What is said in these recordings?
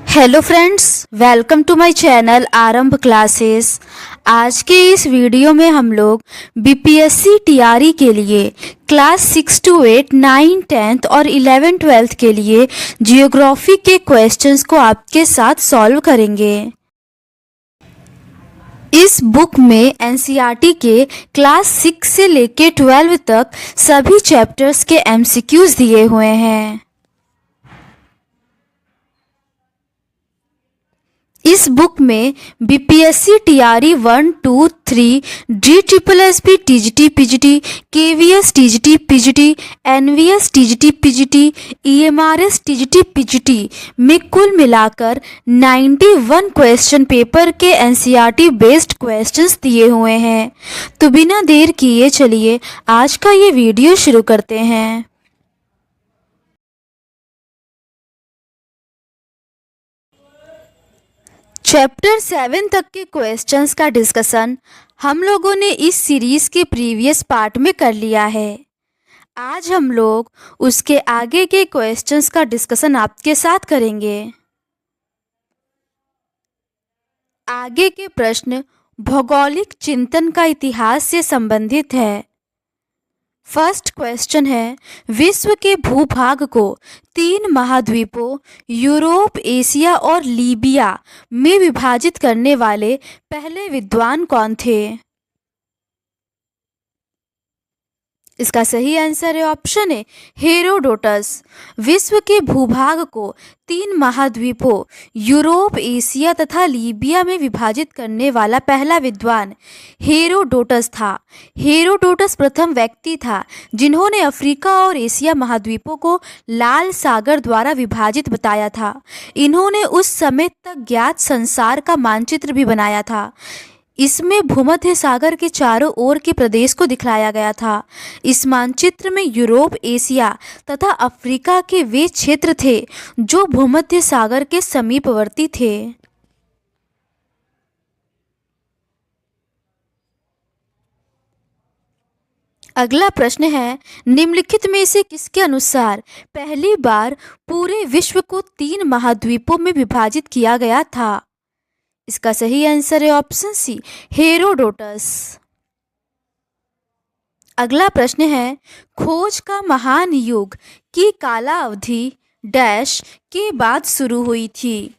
Hello friends, welcome to my channel Aarambh classes. आज के इस वीडियो में हम लोग बीपीएससी टीआरई के लिए क्लास 6 to 8, 9, 10th और 11, 12th के लिए जियोग्राफी के क्वेश्चंस को आपके साथ सॉल्व करेंगे। इस बुक में एनसीईआरटी के क्लास 6 से लेके 12 तक सभी चैप्टर्स के एमसीक्यूज दिए हुए हैं। इस बुक में BPSC TRE 1, 2, 3, DSSB TGT PGT, KVS TGT PGT, NVS TGT PGT, EMRS TGT PGT में कुल मिलाकर 91 क्वेश्चन पेपर के एनसीईआरटी बेस्ड क्वेश्चंस दिए हुए हैं। तो बिना देर किए चलिए आज का ये वीडियो शुरू करते हैं। चैप्टर 7 तक के क्वेश्चंस का डिस्कशन हम लोगों ने इस सीरीज के प्रीवियस पार्ट में कर लिया है। आज हम लोग उसके आगे के क्वेश्चंस का डिस्कशन आपके साथ करेंगे। आगे के प्रश्न भौगोलिक चिंतन का इतिहास से संबंधित है। फर्स्ट क्वेश्चन है, विश्व के भूभाग को 3 महाद्वीपों यूरोप, एशिया और लीबिया में विभाजित करने वाले पहले विद्वान कौन थे? इसका सही आंसर है ऑप्शन ए, हेरोडोटस। विश्व के भूभाग को 3 महाद्वीपों यूरोप, एशिया तथा लीबिया में विभाजित करने वाला पहला विद्वान हेरोडोटस था। हेरोडोटस प्रथम व्यक्ति था जिन्होंने अफ्रीका और एशिया महाद्वीपों को लाल सागर द्वारा विभाजित बताया था। इन्होंने उस समय तक ज्ञात संसार का मानचित्र भी बनाया था। इसमें भूमध्य सागर के चारों ओर के प्रदेश को दिखलाया गया था। इस मानचित्र में यूरोप, एशिया तथा अफ्रीका के वे क्षेत्र थे जो भूमध्य सागर के समीपवर्ती थे। अगला प्रश्न है, निम्नलिखित में से किसके अनुसार पहली बार पूरे विश्व को 3 महाद्वीपों में विभाजित किया गया था? इसका सही आंसर है ऑप्शन सी, हेरोडोटस। अगला प्रश्न है, खोज का महान युग की काला अवधि डैश के बाद शुरू हुई थी?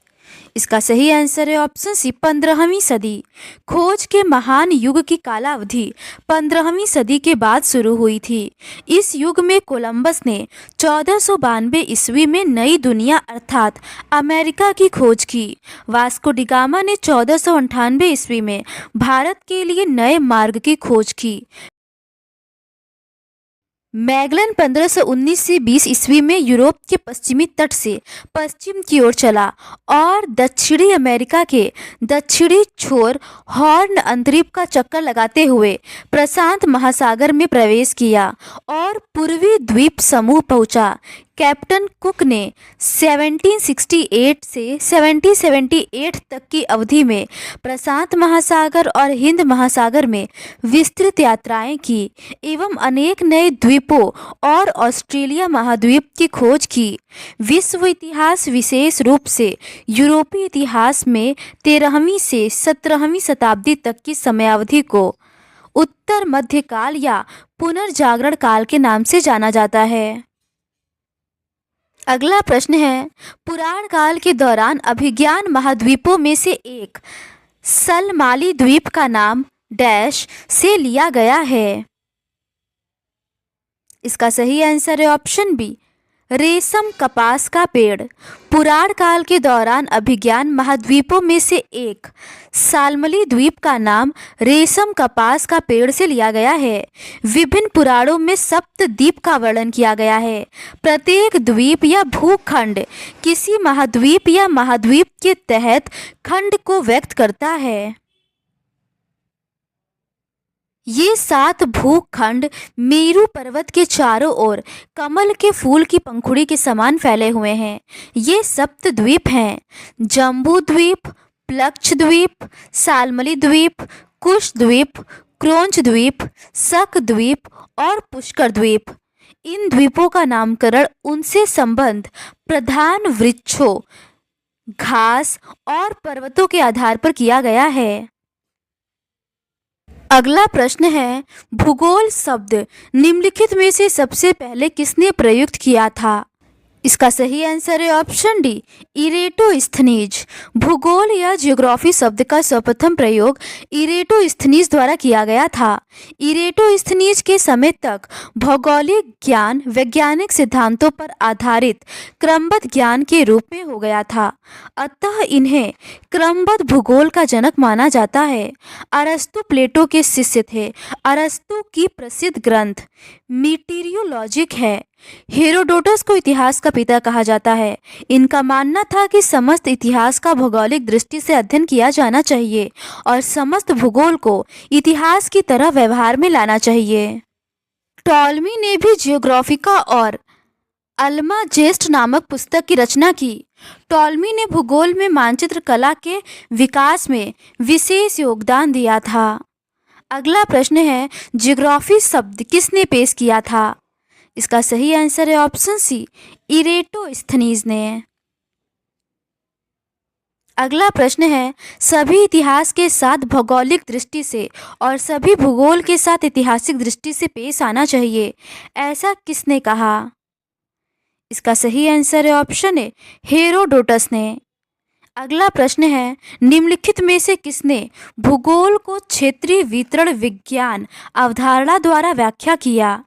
इसका सही आंसर है ऑप्शन सी, 15वीं सदी। खोज के महान युग की कालावधि 15वीं सदी के बाद शुरू हुई थी। इस युग में कोलंबस ने 1492 ईस्वी में नई दुनिया अर्थात अमेरिका की खोज की। वास्को डी गामा ने 1498 ईस्वी में भारत के लिए नए मार्ग की खोज की। मैगलन 1519 से 20 ईस्वी में यूरोप के पश्चिमी तट से पश्चिम की ओर चला और दक्षिणी अमेरिका के दक्षिणी छोर हॉर्न अंतरिक्ष का चक्कर लगाते हुए प्रशांत महासागर में प्रवेश किया और पूर्वी द्वीप समूह पहुंचा। कैप्टन कुक ने 1768 से 1778 तक की अवधि में प्रशांत महासागर और हिंद महासागर में विस्तृत यात्राएं की एवं अनेक नए द्वीपों और ऑस्ट्रेलिया महाद्वीप की खोज की। विश्व इतिहास विशेष रूप से यूरोपीय इतिहास में 13वीं से 17वीं शताब्दी तक की समयावधि को उत्तर मध्यकाल या पुनर्जागरण काल के नाम से जाना जाता है। अगला प्रश्न है, पुराण काल के दौरान अभिज्ञान महाद्वीपों में से एक सलमाली द्वीप का नाम डैश से लिया गया है? इसका सही आंसर है ऑप्शन बी, रेशम कपास का पेड़। पुराण काल के दौरान अभिज्ञान महाद्वीपों में से एक सालमली द्वीप का नाम रेशम कपास का पेड़ से लिया गया है। विभिन्न पुराणों में सप्तद्वीप का वर्णन किया गया है। प्रत्येक द्वीप या भूखंड किसी महाद्वीप या महाद्वीप के तहत खंड को व्यक्त करता है। ये 7 भूखंड मेरू पर्वत के चारों ओर कमल के फूल की पंखुड़ी के समान फैले हुए हैं। ये सप्तद्वीप हैं: जम्बू द्वीप, प्लक्ष द्वीप, सालमली द्वीप, कुश द्वीप, क्रोंच द्वीप, शक द्वीप और पुष्कर द्वीप। इन द्वीपों का नामकरण उनसे संबद्ध प्रधान वृक्षों घास और पर्वतों के आधार पर किया गया है। अगला प्रश्न है, भूगोल शब्द निम्नलिखित में से सबसे पहले किसने प्रयुक्त किया था? इसका सही आंसर है ऑप्शन डी, इरेटोस्थनीज। भूगोल या ज्योग्राफी शब्द का सर्वप्रथम प्रयोग इरेटोस्थनीज द्वारा किया गया था। इरेटोस्थनीज के समय तक भौगोलिक ज्ञान वैज्ञानिक सिद्धांतों पर आधारित क्रमबद्ध ज्ञान के रूप में हो गया था, अतः इन्हें क्रमबद्ध भूगोल का जनक माना जाता है। अरस्तु प्लेटो के शिष्य थे। अरस्तु की प्रसिद्ध ग्रंथ मीटीरियोलॉजिक है। हेरोडोटस को इतिहास का पिता कहा जाता है। इनका मानना था कि समस्त इतिहास का भौगोलिक दृष्टि से अध्ययन किया जाना चाहिए और समस्त भूगोल को इतिहास की तरह व्यवहार में लाना चाहिए। टॉलमी ने भी जियोग्राफिका और अल्माजेस्ट नामक पुस्तक की रचना की। टॉलमी ने भूगोल में मानचित्र कला के विकास में विशेष योगदान दिया था। अगला प्रश्न है, ज्योग्राफी शब्द किसने पेश किया था? इसका सही आंसर है ऑप्शन सी, इरेटोस्थनीज ने। अगला प्रश्न है, सभी इतिहास के साथ भौगोलिक दृष्टि से और सभी भूगोल के साथ ऐतिहासिक दृष्टि से पेश आना चाहिए, ऐसा किसने कहा? इसका सही आंसर है ऑप्शन ए, हेरोडोटस ने। अगला प्रश्न है, निम्नलिखित में से किसने भूगोल को क्षेत्रीय वितरण विज्ञान अवधारणा द्वारा व्याख्या किया?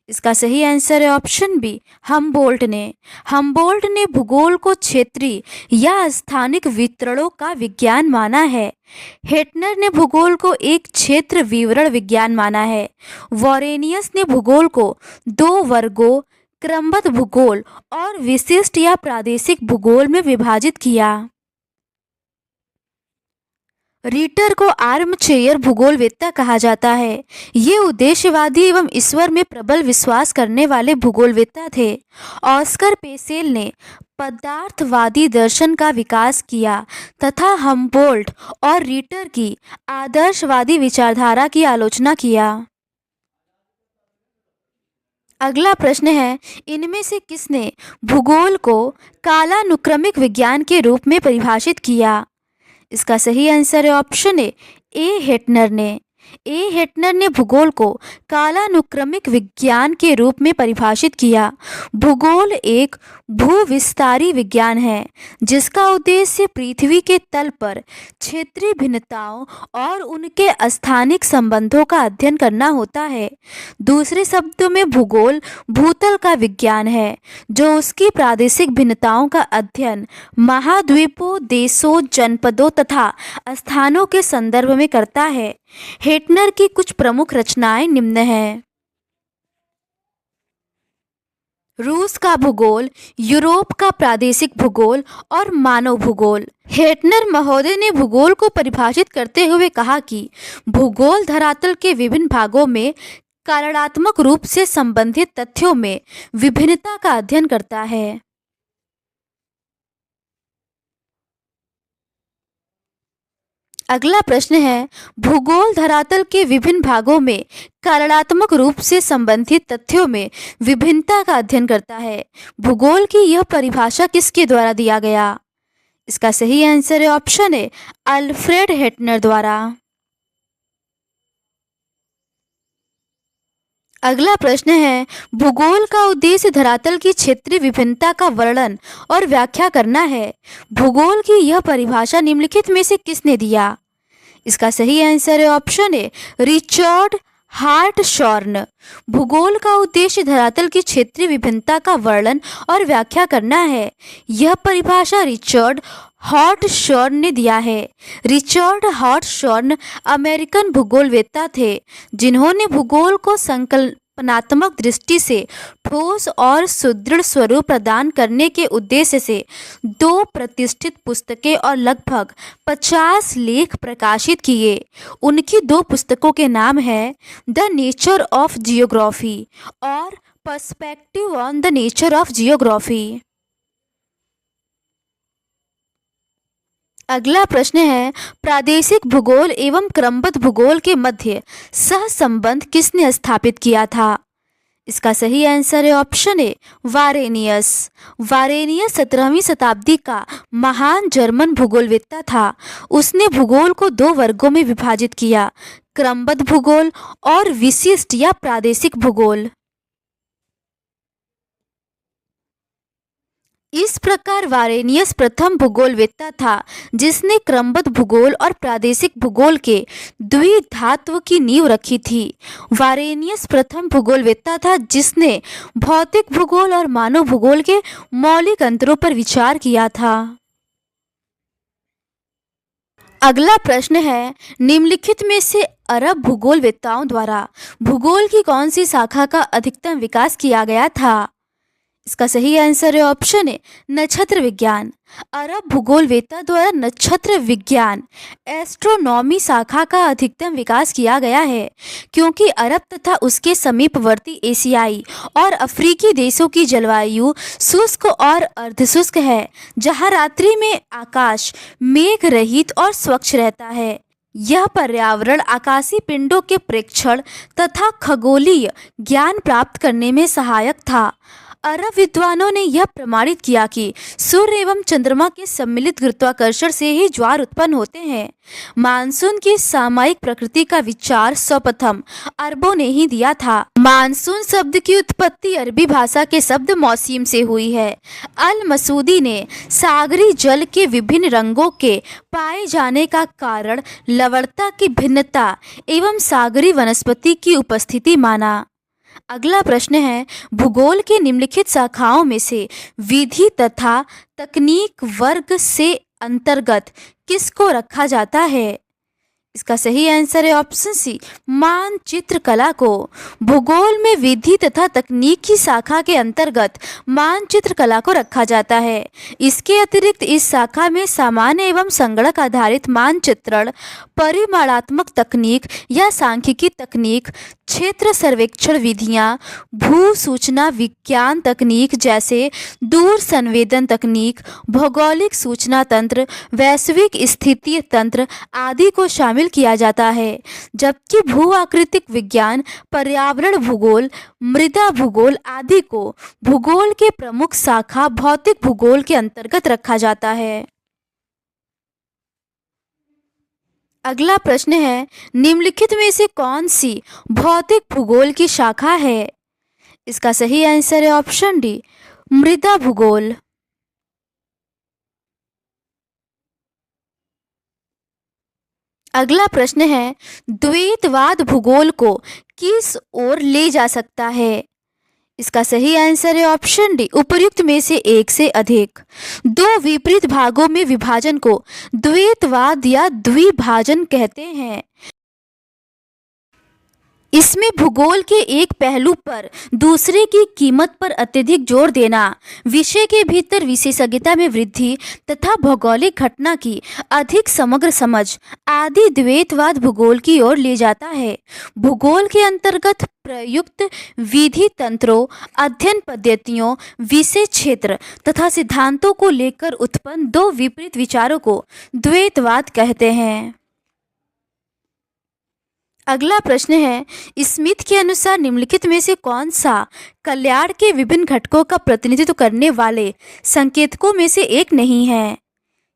इसका सही आंसर है ऑप्शन बी, हमबोल्ट ने। हमबोल्ट ने भूगोल को क्षेत्रीय या स्थानिक वितरणों का विज्ञान माना है। हेटनर ने भूगोल को एक क्षेत्र विवरण विज्ञान माना है। वॉरेनियस ने भूगोल को दो वर्गों क्रमबद्ध भूगोल और विशिष्ट या प्रादेशिक भूगोल में विभाजित किया। रीटर को आर्मचेयर भूगोलवेत्ता कहा जाता है। ये उद्देश्यवादी एवं ईश्वर में प्रबल विश्वास करने वाले भूगोलवेत्ता थे। ऑस्कर पेसेल ने पदार्थवादी दर्शन का विकास किया तथा हमबोल्ट और रीटर की आदर्शवादी विचारधारा की आलोचना किया। अगला प्रश्न है, इनमें से किसने भूगोल को कालानुक्रमिक विज्ञान के रूप में परिभाषित किया? इसका सही आंसर है ऑप्शन ए, हेटनर ने। हेटनर ने भूगोल को कालानुक्रमिक विज्ञान के रूप में परिभाषित किया। भूगोल एक भूविस्तारी विज्ञान है जिसका उद्देश्य पृथ्वी के तल पर क्षेत्रीय भिन्नताओं और उनके स्थानिक संबंधों का अध्ययन करना होता है। दूसरे शब्दों में भूगोल भूतल का विज्ञान है जो उसकी प्रादेशिक भिन्नताओं का अध्ययन महाद्वीपों, देशों, जनपदों तथा स्थानों के संदर्भ में करता है। हेटनर की कुछ प्रमुख रचनाएं निम्न हैं। रूस का भूगोल, यूरोप का प्रादेशिक भूगोल और मानव भूगोल। हेटनर महोदय ने भूगोल को परिभाषित करते हुए कहा कि भूगोल धरातल के विभिन्न भागों में कारणात्मक रूप से संबंधित तथ्यों में विभिन्नता का अध्ययन करता है। अगला प्रश्न है, भूगोल धरातल के विभिन्न भागों में कारणात्मक रूप से संबंधित तथ्यों में विभिन्नता का अध्ययन करता है। भूगोल की यह परिभाषा किसके द्वारा दिया गया? इसका सही आंसर है ऑप्शन ए, अल्फ्रेड हेटनर द्वारा। अगला प्रश्न है, भूगोल का उद्देश्य धरातल की क्षेत्रीय विभिन्नता का वर्णन और व्याख्या करना है। भूगोल की यह परिभाषा निम्नलिखित में से किसने दिया? इसका सही आंसर है ऑप्शन ए, रिचर्ड हार्टशॉर्न। भूगोल का उद्देश्य धरातल की क्षेत्रीय विभिन्नता का वर्णन और व्याख्या करना है। यह परिभाषा रिचर्ड हार्टशॉर्न ने दिया है। रिचर्ड हार्टशॉर्न अमेरिकन भूगोलवेत्ता थे जिन्होंने भूगोल को संकल्पनात्मक दृष्टि से ठोस और सुदृढ़ स्वरूप प्रदान करने के उद्देश्य से 2 प्रतिष्ठित पुस्तकें और लगभग 50 लेख प्रकाशित किए। उनकी 2 पुस्तकों के नाम हैं द नेचर ऑफ जियोग्राफी और perspective on the nature of geography. अगला प्रश्न है, प्रादेशिक भूगोल एवं क्रमबद्ध भूगोल के मध्य सहसंबंध किसने स्थापित किया था? इसका सही आंसर है ऑप्शन ए वारेनियस। वारेनियस 17वीं शताब्दी का महान जर्मन भूगोलवेत्ता था। उसने भूगोल को दो वर्गों में विभाजित किया, क्रमबद्ध भूगोल और विशिष्ट या प्रादेशिक भूगोल। इस प्रकार वारेनियस प्रथम भूगोलवेत्ता था जिसने क्रमबद्ध भूगोल और प्रादेशिक भूगोल के द्विधात्व की नींव रखी थी। वारेनियस प्रथम भूगोलवेत्ता था जिसने भौतिक भूगोल और मानव भूगोल के मौलिक अंतरों पर विचार किया था। अगला प्रश्न है, निम्नलिखित में से अरब भूगोलवेत्ताओं द्वारा भूगोल की कौन सी शाखा का अधिकतम विकास किया गया था? इसका सही आंसर है ऑप्शन ए नक्षत्र विज्ञान। अरब भूगोलवेत्ता द्वारा नक्षत्र विज्ञान एस्ट्रोनॉमी शाखा का अधिकतम विकास किया गया है, क्योंकि अरब तथा उसके समीपवर्ती एशियाई और अफ्रीकी देशों की जलवायु शुष्क और अर्धशुष्क है, जहां रात्रि में आकाश मेघ रहित और स्वच्छ रहता है। यह पर्यावरण आकाशीय पिंडों के प्रेक्षण तथा खगोलीय ज्ञान प्राप्त करने में सहायक था। अरब विद्वानों ने यह प्रमाणित किया कि सूर्य एवं चंद्रमा के सम्मिलित गुरुत्वाकर्षण से ही ज्वार उत्पन्न होते हैं। मानसून की सामयिक प्रकृति का विचार सर्वप्रथम अरबों ने ही दिया था। मानसून शब्द की उत्पत्ति अरबी भाषा के शब्द मौसीम से हुई है। अल मसूदी ने सागरी जल के विभिन्न रंगों के पाए जाने का कारण लवणता की भिन्नता एवं सागरी वनस्पति की उपस्थिति माना। अगला प्रश्न है, भूगोल के निम्नलिखित शाखाओं में से विधि तथा तकनीक वर्ग से अंतर्गत किसको रखा जाता है? इसका सही आंसर है ऑप्शन सी मानचित्र कला को। भूगोल में विधि तथा तकनीक की शाखा के अंतर्गत मानचित्र कला को रखा जाता है। इसके अतिरिक्त इस शाखा में सामान्य एवं संगणक आधारित मानचित्रण, परिमाणात्मक तकनीक या सांख्यिकी तकनीक, क्षेत्र सर्वेक्षण विधियां, भू सूचना विज्ञान तकनीक जैसे दूर संवेदन तकनीक, भौगोलिक सूचना तंत्र, वैश्विक स्थिति तंत्र आदि को शामिल किया जाता है, जबकि भू आकृतिक विज्ञान, पर्यावरण भूगोल, मृदा भूगोल आदि को भूगोल के प्रमुख शाखा भौतिक भूगोल के अंतर्गत रखा जाता है। अगला प्रश्न है, निम्नलिखित में से कौन सी भौतिक भूगोल की शाखा है? इसका सही आंसर है ऑप्शन डी मृदा भूगोल। अगला प्रश्न है, द्वैतवाद भूगोल को किस ओर ले जा सकता है? इसका सही आंसर है ऑप्शन डी उपर्युक्त में से एक से अधिक। दो विपरीत भागों में विभाजन को द्वैतवाद या द्विभाजन कहते हैं। इसमें भूगोल के एक पहलू पर दूसरे की कीमत पर अत्यधिक जोर देना, विषय के भीतर विशेषज्ञता में वृद्धि तथा भौगोलिक घटना की अधिक समग्र समझ आदि द्वैतवाद भूगोल की ओर ले जाता है। भूगोल के अंतर्गत प्रयुक्त विधि तंत्रों, अध्ययन पद्धतियों, विषय क्षेत्र तथा सिद्धांतों को लेकर उत्पन्न दो विपरीत विचारों को द्वैतवाद कहते हैं। अगला प्रश्न है, स्मिथ के अनुसार निम्नलिखित में से कौन सा कल्याण के विभिन्न घटकों का प्रतिनिधित्व करने वाले संकेतकों में से एक नहीं है?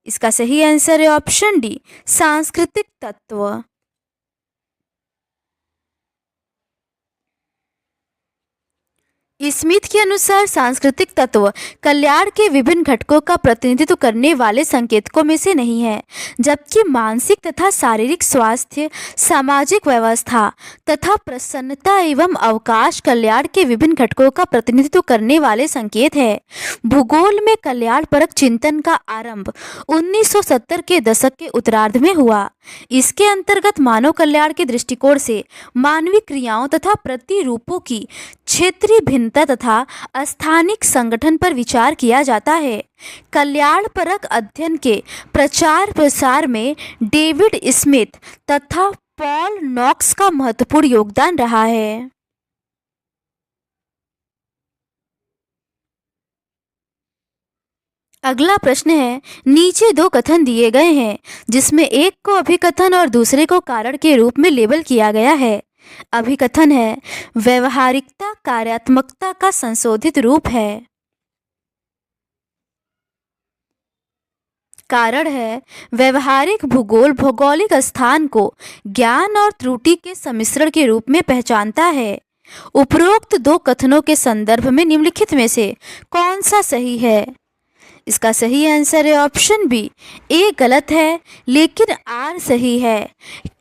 इसका सही आंसर है ऑप्शन डी सांस्कृतिक तत्व। स्मिथ के अनुसार सांस्कृतिक तत्व कल्याण के विभिन्न घटकों का प्रतिनिधित्व करने वाले संकेतकों में से नहीं है, जबकि मानसिक तथा शारीरिक स्वास्थ्य, सामाजिक व्यवस्था तथा प्रसन्नता एवं अवकाश कल्याण के विभिन्न घटकों का प्रतिनिधित्व करने वाले संकेत है। भूगोल में कल्याणपरक चिंतन का आरंभ 1970 के दशक के उत्तरार्ध में हुआ। इसके अंतर्गत मानव कल्याण के दृष्टिकोण से मानवीय क्रियाओं तथा प्रतिरूपों की क्षेत्रीय भिन्नता तथा स्थानिक संगठन पर विचार किया जाता है। कल्याणपरक अध्ययन के प्रचार प्रसार में डेविड स्मिथ तथा पॉल नॉक्स का महत्वपूर्ण योगदान रहा है। अगला प्रश्न है, नीचे दो कथन दिए गए हैं जिसमें एक को अभिकथन और दूसरे को कारण के रूप में लेबल किया गया है। अभिकथन है व्यवहारिकता कार्यात्मकता का संशोधित रूप है। कारण है व्यवहारिक भूगोल भौगोलिक स्थान को ज्ञान और त्रुटि के सम्मिश्रण के रूप में पहचानता है। उपरोक्त दो कथनों के संदर्भ में निम्नलिखित में से कौन सा सही है? इसका सही आंसर है ऑप्शन बी। ए गलत है लेकिन आर सही है।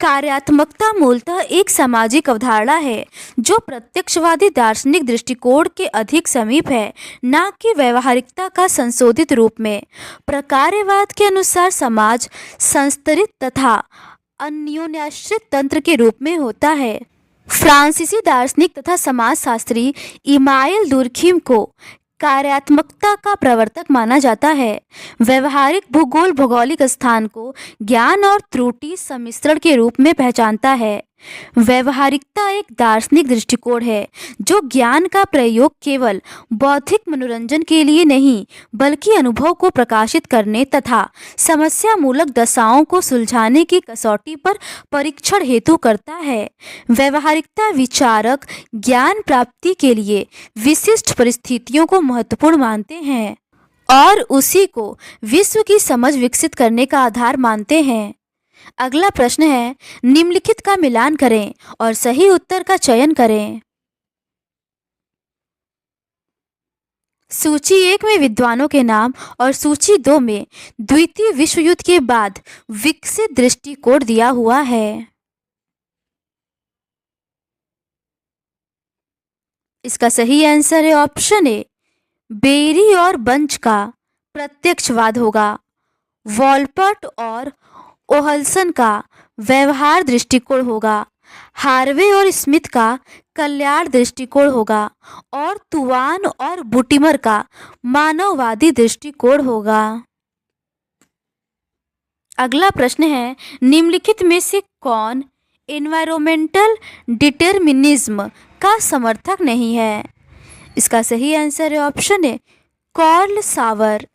कार्यात्मकता मूलतः एक सामाजिक अवधारणा है जो प्रत्यक्षवादी दार्शनिक दृष्टिकोण के अधिक समीप है, न कि व्यवहारिकता का संशोधित रूप में। प्रकार्यवाद के अनुसार समाज संस्तरित तथा अन्योन्याश्रित तंत्र के रूप में होता है। फ्रांसीसी दार्शनिक तथा समाजशास्त्री इमाइल दुर्खिम को कार्यात्मकता का प्रवर्तक माना जाता है। व्यवहारिक भूगोल भौगोलिक स्थान को ज्ञान और त्रुटि सम्मिश्रण के रूप में पहचानता है। व्यवहारिकता एक दार्शनिक दृष्टिकोण है जो ज्ञान का प्रयोग केवल बौद्धिक मनोरंजन के लिए नहीं बल्कि अनुभव को प्रकाशित करने तथा समस्या मूलक दशाओं को सुलझाने की कसौटी पर परीक्षण हेतु करता है। व्यवहारिकता विचारक ज्ञान प्राप्ति के लिए विशिष्ट परिस्थितियों को महत्वपूर्ण मानते हैं और उसी को विश्व की समझ विकसित करने का आधार मानते हैं। अगला प्रश्न है निम्नलिखित का मिलान करें और सही उत्तर का चयन करें। सूची 1 में विद्वानों के नाम और सूची 2 में द्वितीय विश्व युद्ध के बाद विकसित दृष्टिकोण दिया हुआ है। इसका सही आंसर है ऑप्शन ए। बेरी और बंच का प्रत्यक्षवाद होगा। वॉलपर्ट और ओहल्सन का व्यवहार दृष्टिकोण होगा। हार्वे और स्मिथ का कल्याण दृष्टिकोण होगा और तुवान और बुटिमर का मानववादी दृष्टिकोण होगा। अगला प्रश्न है निम्नलिखित में से कौन एनवायरमेंटल डिटरमिनिज्म का समर्थक नहीं है? इसका सही आंसर है option A Carl Sauer.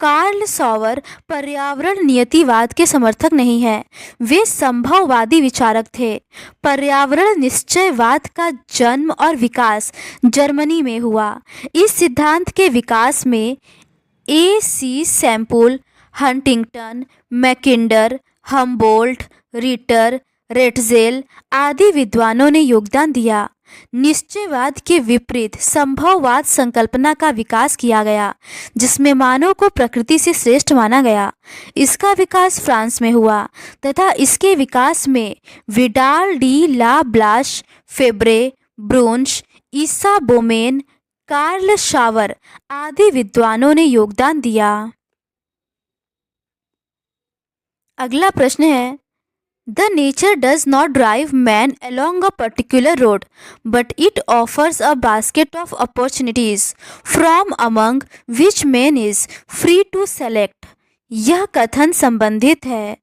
Carl Sauer पर्यावरण नियतिवाद के समर्थक नहीं है। वे संभववादी विचारक थे। पर्यावरण निश्चयवाद का जन्म और विकास जर्मनी में हुआ। इस सिद्धांत के विकास में AC. Sample, Huntington, Mackinder, Humboldt, Ritter, Ratzel आदि विद्वानों ने योगदान दिया। निश्चयवाद के विपरीत संभववाद संकल्पना का विकास किया गया जिसमें मानव को प्रकृति से श्रेष्ठ माना गया। इसका विकास फ्रांस में हुआ तथा इसके विकास में विडाल डी ला ब्लाश, फेब्रे, ब्रूनश, ईसा बोमेन, कार्ल शावर आदि विद्वानों ने योगदान दिया। अगला प्रश्न है The nature does not drive man along a particular road, but it offers a basket of opportunities from among which man is free to select. यह कथन संबंधित है।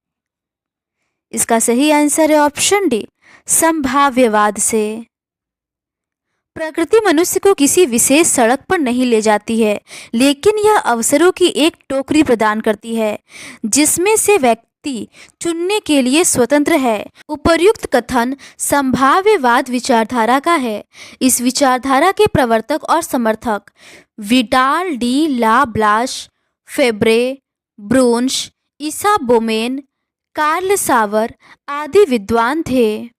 इसका सही आंसर है ऑप्शन डी संभाव्यवाद से। प्रकृति मनुष्य को किसी विशेष सड़क पर नहीं ले जाती है, लेकिन यह अवसरों की एक टोकरी प्रदान करती है जिसमें से व्यक्ति चुनने के लिए स्वतंत्र है। उपर्युक्त कथन संभाव्यवाद विचारधारा का है। इस विचारधारा के प्रवर्तक और समर्थक विडाल डी ला ब्लाश, फेब्रे, ब्रूनश, ईसा बोमेन, कार्ल सावर आदि विद्वान थे।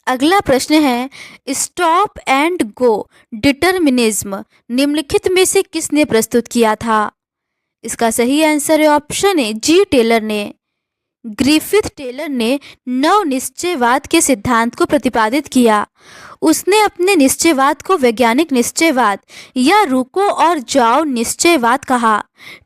अगला प्रश्न है स्टॉप एंड गो डिटरमिनिज्म निम्नलिखित में से किसने प्रस्तुत किया था? इसका सही आंसर है ऑप्शन ए जी टेलर ने। ग्रिफिथ टेलर ने नव निश्चयवाद के सिद्धांत को प्रतिपादित किया। उसने अपने निश्चयवाद को वैज्ञानिक निश्चयवाद या रुको और जाओ निश्चयवाद कहा।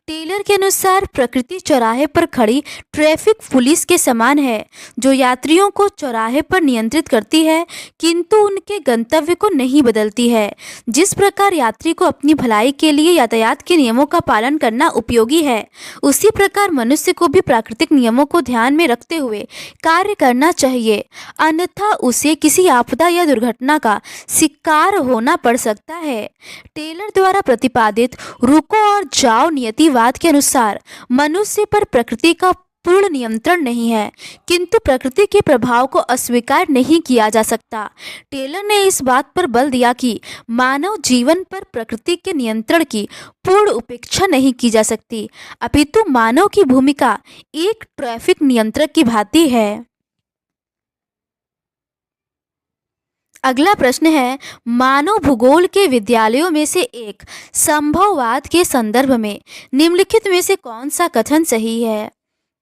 टेलर के अनुसार प्रकृति चौराहे पर खड़ी ट्रैफिक पुलिस के समान है जो यात्रियों को चौराहे पर नियंत्रित करती है किंतु उनके गंतव्य को नहीं बदलती है। जिस प्रकार यात्री को अपनी भलाई के लिए यातायात के नियमों का पालन करना उपयोगी है, उसी प्रकार मनुष्य को भी प्राकृतिक नियमों को ध्यान में रखते हुए कार्य करना चाहिए, अन्यथा उसे किसी आपदा या दुर्घटना का शिकार होना पड़ सकता है। टेलर द्वारा प्रतिपादित रुको और जाओ नियतिवाद के अनुसार मनुष्य पर प्रकृति का पूर्ण नियंत्रण नहीं है, किंतु प्रकृति के प्रभाव को अस्वीकार नहीं किया जा सकता। टेलर ने इस बात पर बल दिया कि मानव जीवन पर प्रकृति के नियंत्रण की पूर्ण उपेक्षा नहीं की जा सकती, अपितु मानव की भूमिका एक ट्रैफिक नियंत्रक की भांति है। अगला प्रश्न है, मानव भूगोल के विद्यालयों में से एक संभववाद के संदर्भ में निम्नलिखित में से कौन सा कथन सही है?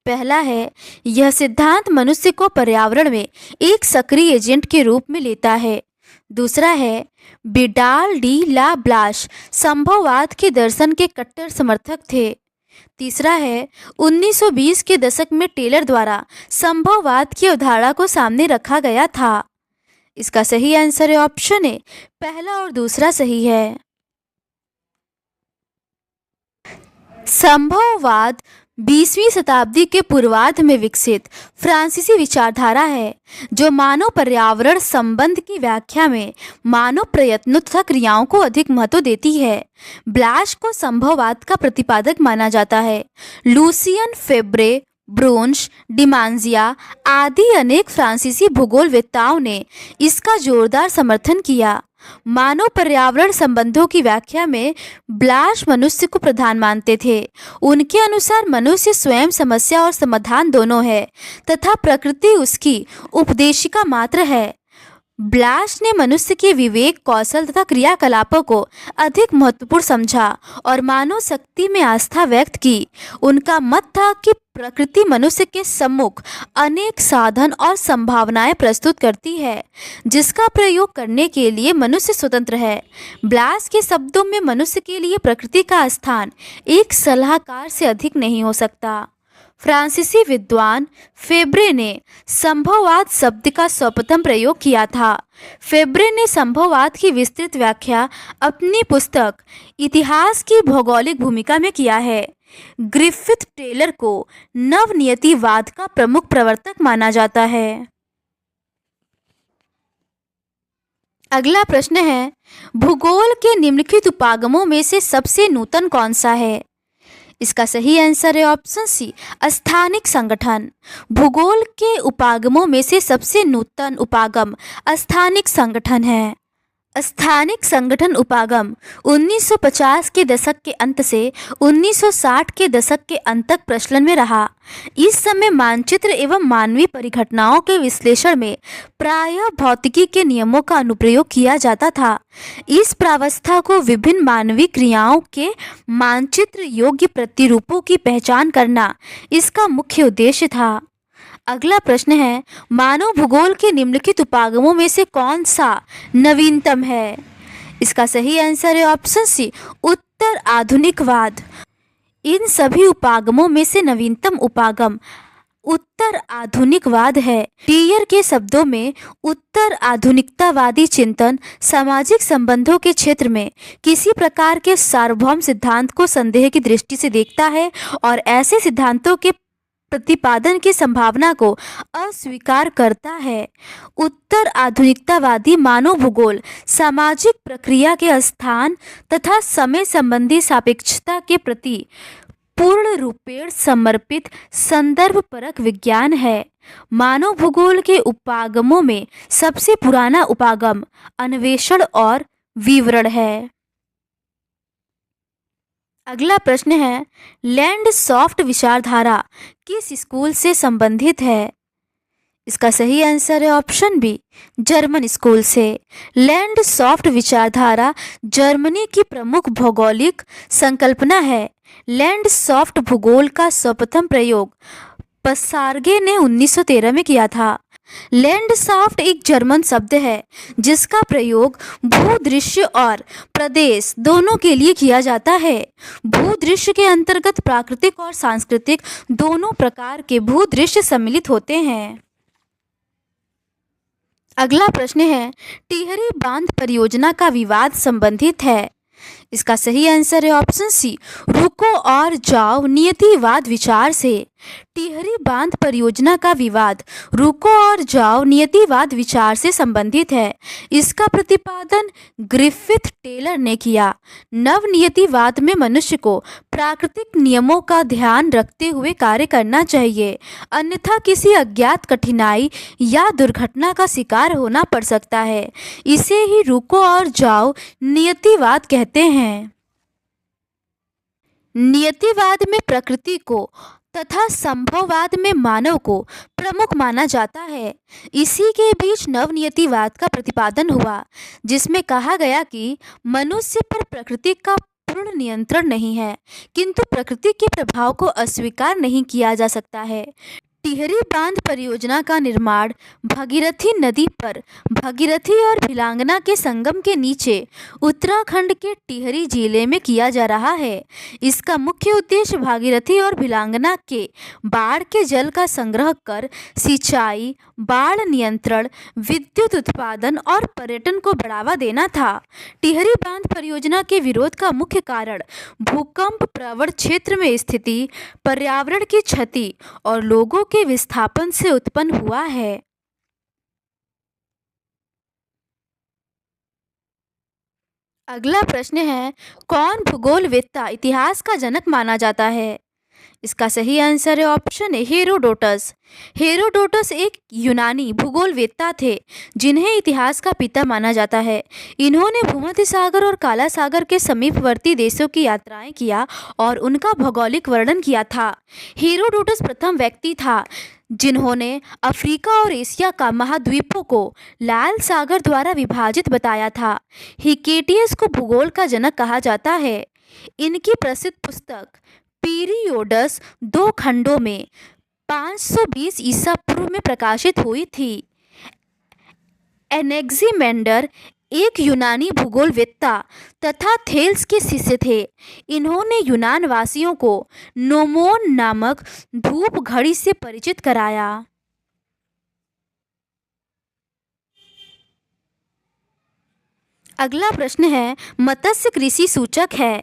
पहला है, यह सिद्धांत मनुष्य को पर्यावरण में एक सक्रिय एजेंट के रूप में लेता है। दूसरा है, विडाल डी ला ब्लाश संभववाद के दर्शन के कट्टर समर्थक थे। तीसरा है, 1920 के दशक में टेलर द्वारा संभववाद की अवधारणा को सामने रखा गया था। इसका सही आंसर है ऑप्शन ए, पहला और दूसरा सही है। संभववाद 20वीं शताब्दी के पूर्वार्ध में विकसित फ्रांसीसी विचारधारा है, जो मानव पर्यावरण संबंध की व्याख्या में मानव प्रयत्नों तथा क्रियाओं को अधिक महत्व देती है। ब्लाश को संभववाद का प्रतिपादक माना जाता है। लूसियन फेब्रे, ब्रोंश, डिमांजिया आदि अनेक फ्रांसीसी भूगोलवेत्ताओं ने इसका जोरदार समर्थन किया। मानव पर्यावरण संबंधों की व्याख्या में ब्लाश मनुष्य को प्रधान मानते थे। उनके अनुसार मनुष्य स्वयं समस्या और समाधान दोनों है तथा प्रकृति उसकी उपदेशिका मात्र है। ब्लाश ने मनुष्य के विवेक, कौशल तथा क्रियाकलापों को अधिक महत्वपूर्ण समझा और मानव शक्ति में आस्था व्यक्त की। उनका मत था कि प्रकृति मनुष्य के सम्मुख अनेक साधन और संभावनाएं प्रस्तुत करती है, जिसका प्रयोग करने के लिए मनुष्य स्वतंत्र है। ब्लाश के शब्दों में मनुष्य के लिए प्रकृति का स्थान एक सलाहकार से अधिक नहीं हो सकता। फ्रांसीसी विद्वान फेब्रे ने संभववाद शब्द का सर्वप्रथम प्रयोग किया था। फेब्रे ने संभववाद की विस्तृत व्याख्या अपनी पुस्तक इतिहास की भौगोलिक भूमिका में किया है। ग्रिफिथ टेलर को नवनियतिवाद का प्रमुख प्रवर्तक माना जाता है। अगला प्रश्न है, भूगोल के निम्नलिखित उपागमों में से सबसे नूतन कौन सा है? इसका सही आंसर है ऑप्शन सी, स्थानिक संगठन। भूगोल के उपागमों में से सबसे नूतन उपागम स्थानिक संगठन है। स्थानिक संगठन उपागम 1950 के दशक के अंत से 1960 के दशक के अंत तक प्रचलन में रहा। इस समय मानचित्र एवं मानवीय परिघटनाओं के विश्लेषण में प्रायः भौतिकी के नियमों का अनुप्रयोग किया जाता था। इस प्रावस्था को विभिन्न मानवीय क्रियाओं के मानचित्र योग्य प्रतिरूपों की पहचान करना इसका मुख्य उद्देश्य था। अगला प्रश्न है, मानव भूगोल के निम्नलिखित उपागमों में से कौन सा नवीनतम है? इसका सही आंसर है ऑप्शन सी, उत्तर आधुनिकवाद। इन सभी उपागमों में से नवीनतम उपागम उत्तर आधुनिकवाद है। टीयर के शब्दों में उत्तर आधुनिकतावादी चिंतन सामाजिक संबंधों के क्षेत्र में किसी प्रकार के सार्वभौम सिद्धांत को संदेह की दृष्टि से देखता है और ऐसे सिद्धांतों के प्रतिपादन की संभावना को अस्वीकार करता है। उत्तर आधुनिकतावादी मानव भूगोल सामाजिक प्रक्रिया के स्थान तथा समय संबंधी सापेक्षता के प्रति पूर्ण रूपेण समर्पित संदर्भ परक विज्ञान है। मानव भूगोल के उपागमों में सबसे पुराना उपागम अन्वेषण और विवरण है। अगला प्रश्न है, लैंडसॉफ्ट विचारधारा किस स्कूल से संबंधित है? इसका सही आंसर है ऑप्शन बी, जर्मन स्कूल से। लैंडसॉफ्ट विचारधारा जर्मनी की प्रमुख भौगोलिक संकल्पना है। लैंडसॉफ्ट भूगोल का सर्वप्रथम प्रयोग पसार्गे ने 1913 में किया था। लैंडसॉफ्ट एक जर्मन शब्द है जिसका प्रयोग भूदृश्य और प्रदेश दोनों के लिए किया जाता है। भूदृश्य के अंतर्गत प्राकृतिक और सांस्कृतिक दोनों प्रकार के भूदृश्य सम्मिलित होते हैं। अगला प्रश्न है, टिहरी बांध परियोजना का विवाद संबंधित है। इसका सही आंसर है ऑप्शन सी, रुको और जाओ नियतिवाद विचार से। टिहरी बांध परियोजना का विवाद रुको और जाओ नियतिवाद विचार से संबंधित है। इसका प्रतिपादन ग्रिफिथ टेलर ने किया। नव नियतिवाद में मनुष्य को प्राकृतिक नियमों का ध्यान रखते हुए कार्य करना चाहिए, अन्यथा किसी अज्ञात कठिनाई या दुर्घटना का शिकार होना पड़ सकता है। इसे ही रुको और जाओ नियतिवाद कहते हैं। नियतिवाद में प्रकृति को तथा संभववाद में मानव को प्रमुख माना जाता है। इसी के बीच नवनियतिवाद का प्रतिपादन हुआ, जिसमें कहा गया कि मनुष्य पर प्रकृति का पूर्ण नियंत्रण नहीं है, किंतु प्रकृति के प्रभाव को अस्वीकार नहीं किया जा सकता है। टिहरी बांध परियोजना का निर्माण भगीरथी नदी पर भगीरथी और भिलांगना के संगम के नीचे उत्तराखंड के टिहरी जिले में किया जा रहा है। इसका मुख्य उद्देश्य भागीरथी और भिलांगना के बाढ़ के जल का संग्रह कर सिंचाई, बाढ़ नियंत्रण, विद्युत उत्पादन और पर्यटन को बढ़ावा देना था। टिहरी बांध परियोजना के विरोध का मुख्य कारण भूकंप प्रवण क्षेत्र में स्थिति, पर्यावरण की क्षति और लोगों के विस्थापन से उत्पन्न हुआ है। अगला प्रश्न है, कौन भूगोलवेत्ता इतिहास का जनक माना जाता है? इसका सही आंसर है ऑप्शन ए, हेरोडोटस। हेरोडोटस एक यूनानी भूगोलवेत्ता थे, जिन्हें इतिहास का पिता माना जाता है। इन्होंने भूमध्य सागर और काला सागर के समीपवर्ती देशों की यात्राएं किया और उनका भौगोलिक वर्णन किया था। हेरोडोटस प्रथम व्यक्ति था जिन्होंने अफ्रीका और एशिया का महाद्वीपों को लाल सागर द्वारा विभाजित बताया था। हिकेटियस को भूगोल का जनक कहा जाता है। इनकी प्रसिद्ध पुस्तक पीरियोडस 2 खंडों में 520 ईसा पूर्व में प्रकाशित हुई थी। एनेक्सिमेंडर एक यूनानी भूगोलवेत्ता तथा थेल्स के शिष्य थे। इन्होंने यूनान वासियों को नोमोन नामक धूप घड़ी से परिचित कराया। अगला प्रश्न है, मत्स्य कृषि सूचक है?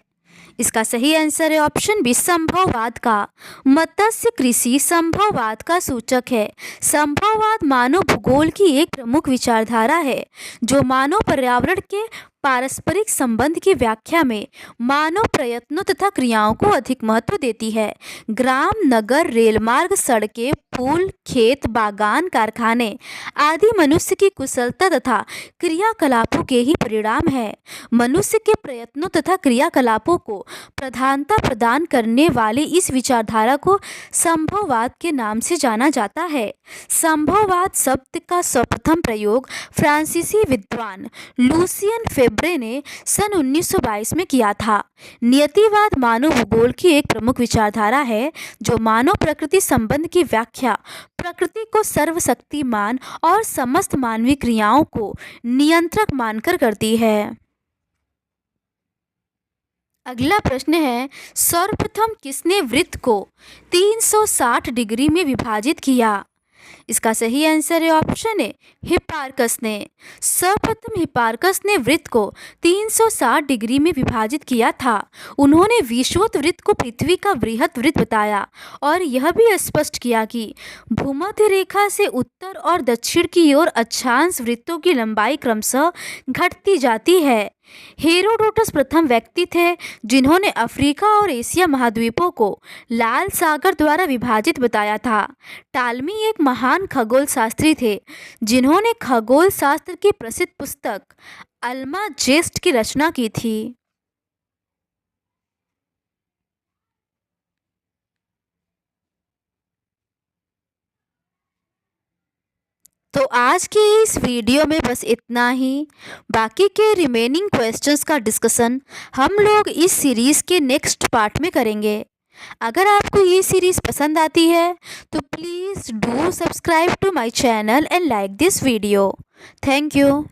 इसका सही आंसर है ऑप्शन बी, संभववाद का। मत्स्य कृषि संभववाद का सूचक है। संभववाद मानव भूगोल की एक प्रमुख विचारधारा है, जो मानव पर्यावरण के पारस्परिक संबंध की व्याख्या में मानव प्रयत्नों तथा क्रियाओं को अधिक महत्व देती है। ग्राम, नगर, रेलमार्ग, सड़कें, पुल, खेत, बागान, कारखाने आदि मनुष्य की कुशलता तथा क्रियाकलापों के ही परिणाम है। मनुष्य के प्रयत्नों तथा क्रियाकलापों को प्रधानता प्रदान करने वाले इस विचारधारा को संभववाद के नाम से जाना जाता है। संभववाद शब्द का सर्वप्रथम प्रयोग फ्रांसीसी विद्वान लूसियन फेब्रे ने सन 1922 में किया था। नियतिवाद मानव भूगोल की एक प्रमुख विचारधारा है, जो मानव प्रकृति संबंध की व्याख्या प्रकृति को सर्वशक्तिमान और समस्त मानवीय क्रियाओं को नियंत्रक मानकर करती है। अगला प्रश्न है, सर्वप्रथम किसने वृत्त को 360 डिग्री में विभाजित किया? इसका सही आंसर है ऑप्शन ए, हिप्पारकस ने। सर्वप्रथम हिप्पारकस ने वृत्त को 360 डिग्री में विभाजित किया था। उन्होंने विषुवत वृत्त को पृथ्वी का बृहत वृत्त बताया और यह भी स्पष्ट किया कि भूमध्य रेखा से उत्तर और दक्षिण की ओर अक्षांश वृत्तों की लंबाई क्रमशः घटती जाती है। हेरोडोटस प्रथम व्यक्ति थे जिन्होंने अफ्रीका और एशिया महाद्वीपों को लाल सागर द्वारा विभाजित बताया था। टालमी एक महान खगोल शास्त्री थे, जिन्होंने खगोल शास्त्र की प्रसिद्ध पुस्तक अल्माजेस्ट की रचना की थी। तो आज के इस वीडियो में बस इतना ही। बाकी के रिमेनिंग क्वेश्चंस का डिस्कशन हम लोग इस सीरीज़ के नेक्स्ट पार्ट में करेंगे। अगर आपको ये सीरीज़ पसंद आती है तो please do subscribe to my channel and like this video. Thank you.